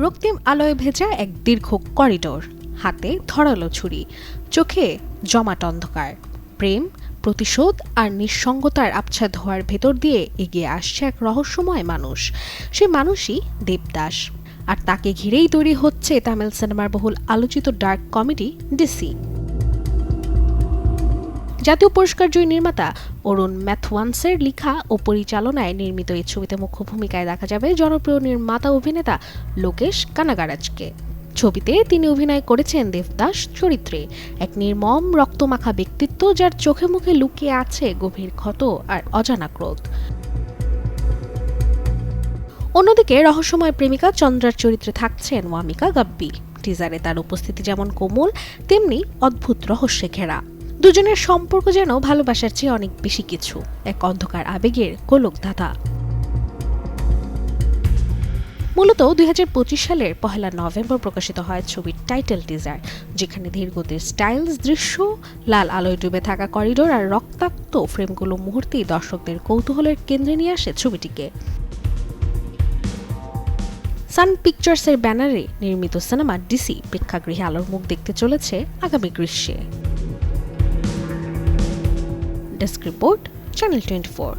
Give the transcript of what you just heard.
রক্তিম আলোয় ভেজা এক দীর্ঘ করিডোর, হাতে ধরালো ছুরি, চোখে জমাট অন্ধকার। প্রেম, প্রতিশোধ আর নিঃসঙ্গতার আবছা ধোঁয়ার ভেতর দিয়ে এগিয়ে আসছে এক রহস্যময় মানুষ। সে মানুষই দেবদাস। আর তাকে ঘিরেই তৈরি হচ্ছে তামিল সিনেমার বহুল আলোচিত ডার্ক কমেডি ডিসি। জাতীয় পুরস্কার জয়ী নির্মাতা অরুণ ম্যাথওয়ান্সের লেখা ও পরিচালনায় নির্মিত এই ছবিতে মুখ্য ভূমিকায় দেখা যাবে জনপ্রিয় নির্মাতা অভিনেতা লোকেশ কানাগারাজকে। ছবিতে তিনি অভিনয় করেছেন দেবদাস চরিত্রে, এক নির্মম রক্তমাখা ব্যক্তিত্ব যার চোখে মুখে লুকিয়ে আছে গভীর ক্ষত আর অজানা ক্রোধ। অন্যদিকে রহস্যময় প্রেমিকা চন্দ্রার চরিত্রে থাকছেন ওয়ামিকা গাব্বি। টিজারে তার উপস্থিতি যেমন কোমল, তেমনি অদ্ভুত রহস্যে ঘেরা। দুজনের সম্পর্ক যেন ভালোবাসার চেয়ে অনেক বেশি কিছু, এক অন্ধকার আবেগের গোলকধাঁধা। মূলত 2025 সালের 1 নভেম্বর প্রকাশিত হয় ছবির টাইটেল টিজার, যেখানে ধীরগতির স্টাইলস দৃশ্য, লাল আলোয় ডুবে থাকা করিডোর আর রক্তাক্ত ফ্রেমগুলো মুহূর্তেই দর্শকদের কৌতূহলের কেন্দ্রে নিয়ে আসে ছবিটিকে। সান পিকচার্সের ব্যানারে নির্মিত সিনেমা ডিসি প্রেক্ষাগৃহে আলোর মুখ দেখতে চলেছে আগামী গ্রীষ্মে। Desk report, channel 24।